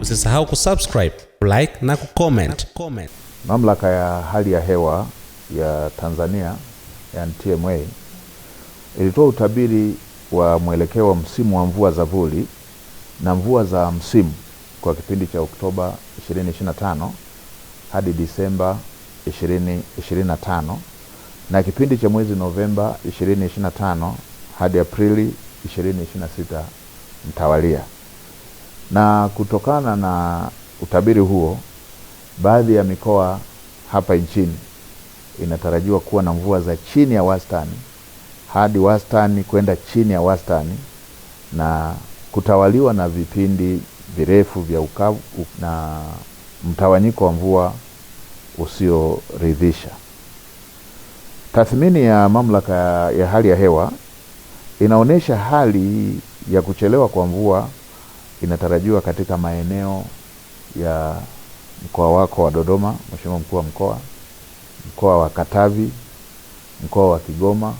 usisahau kusubscribe, like na kucomment. Mamlaka ya hali ya hewa ya Tanzania, yani TMA, ilitoa utabiri wa mwelekeo wa msimu wa mvua za vuli na mvua za msimu kwa kipindi cha Oktoba 2025 hadi Disemba 2025 na kipindi cha mwezi Novemba 2025 hadi Aprili 2026 mtawalia. Na kutokana na utabiri huo, baadhi ya mikoa hapa nchini inatarajiwa kuwa na mvua za chini ya wastani hadi wastani kwenda chini ya wastani, na kutawaliwa na vipindi virefu vya ukavu na mtawanyiko wa mvua usioridhisha. Tathmini ya mamlaka ya hali ya hewa inaonyesha hali ya kuchelewa kwa mvua inatarajiwa katika maeneo ya mkoa wako wa Dodoma, Mheshimiwa Mkuu wa Mkoa, mkoa wa Katavi, mkoa wa Kigoma,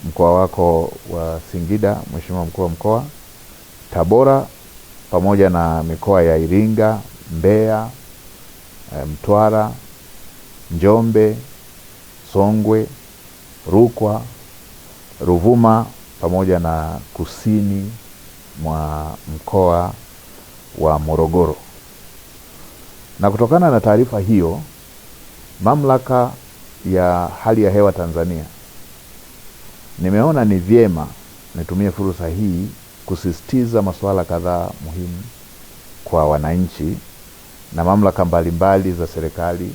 mkoa wako wa Singida, Mheshimiwa Mkuu wa Mkoa, Tabora, pamoja na mikoa ya Iringa, Mbeya, Mtwara, Njombe, Songwe, Rukwa, Ruvuma, pamoja na kusini mwa mkoa wa Morogoro. Na kutokana na taarifa hiyo, mamlaka ya hali ya hewa Tanzania nimeona ni vyema nitumie fursa hii kusisitiza masuala kadhaa muhimu kwa wananchi na mamlaka mbalimbali za serikali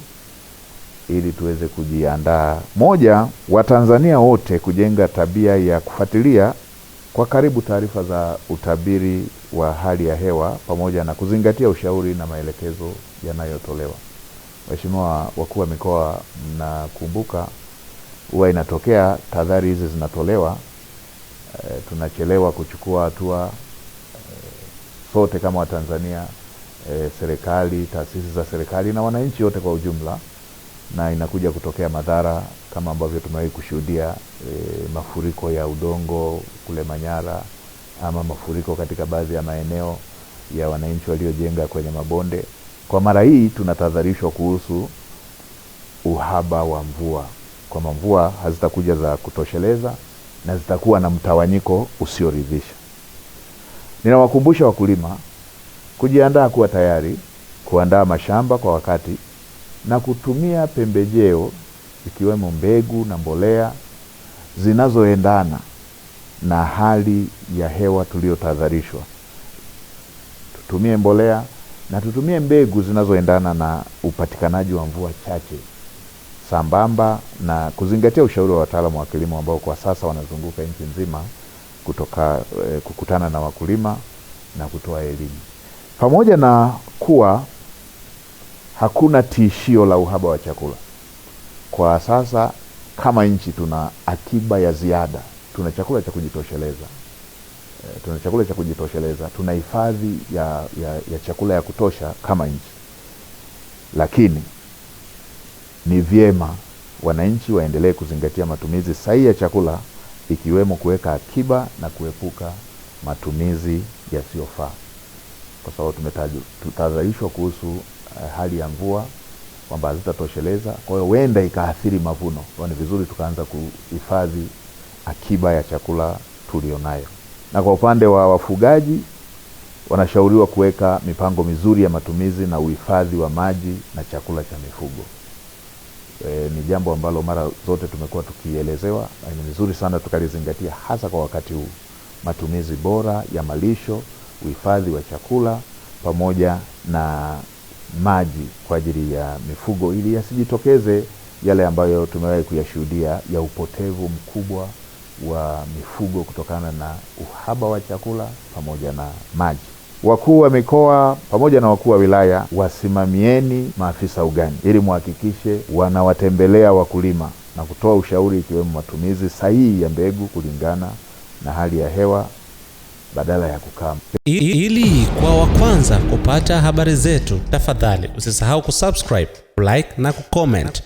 ili tuweze kujiandaa. Moja, Watanzania wote kujenga tabia ya kufuatilia kwa karibu taarifa za utabiri wa hali ya hewa pamoja na kuzingatia ushauri na maelekezo yanayotolewa. Waheshimiwa wakuu wa mikoa, mnakumbuka huwa inatokea tahadhari hizi zinatolewa, tunachelewa kuchukua hatua sote kama Watanzania, serikali, taasisi za serikali na wananchi wote kwa ujumla, na inakuja kutokea madhara kama ambavyo tumewahi kushuhudia, mafuriko ya udongo kule Manyara, ama mafuriko katika baadhi ya maeneo ya wananchi waliojenga kwenye mabonde. Kwa mara hii tunatahadharishwa kuhusu uhaba wa mvua, kwamba mvua hazitakuja za kutosheleza na zitakuwa na mtawanyiko usioridhisha. Ninawakumbusha wakulima kujiandaa kuwa tayari, kuandaa mashamba kwa wakati na kutumia pembejeo ikiwemo mbegu na mbolea zinazoendana na hali ya hewa tuliyotahadharishwa. Tutumie mbolea na tutumie mbegu zinazoendana na upatikanaji wa mvua chache, sambamba na kuzingatia ushauri wa wataalamu wa kilimo ambao kwa sasa wanazunguka nchi nzima kukutana na wakulima na kutoa elimu. Pamoja na kuwa hakuna tishio la uhaba wa chakula, kwa sasa kama nchi tuna akiba ya ziada, tuna chakula cha kujitosheleza, tuna hifadhi ya chakula ya kutosha kama nchi. Lakini ni vyema wananchi waendelee kuzingatia matumizi sahihi ya chakula, ikiwemo kuweka akiba na kuepuka matumizi yasiyofaa, kwa sababu tumetahadharishwa kuhusu hali ya mvua kwamba hazitatosheleza, kwa hiyo huenda ikaathiri mavuno. Kwa ni vizuri tukaanza kuhifadhi akiba ya chakula tulionayo. Na kwa upande wa wafugaji, wanashauriwa kuweka mipango mizuri ya matumizi na uhifadhi wa maji na chakula cha mifugo. Ni jambo ambalo mara zote tumekuwa tukielezewa, na ni vizuri sana tukalizingatia hasa kwa wakati huu. Matumizi bora ya malisho, uhifadhi wa chakula pamoja na maji kwa ajili ya mifugo, ili yasijitokeze yale ambayo tumewahi kuyashuhudia ya upotevu mkubwa wa mifugo kutokana na uhaba wa chakula pamoja na maji. Wakuu wa mikoa pamoja na wakuu wa wilaya, wasimamieni maafisa ugani ili muhakikishe wanawatembelea wakulima na kutoa ushauri, ikiwemo matumizi sahihi ya mbegu kulingana na hali ya hewa badala ya kukama. Ili kwa wa kwanza kupata habari zetu, tafadhali usisahau kusubscribe, like na kucomment.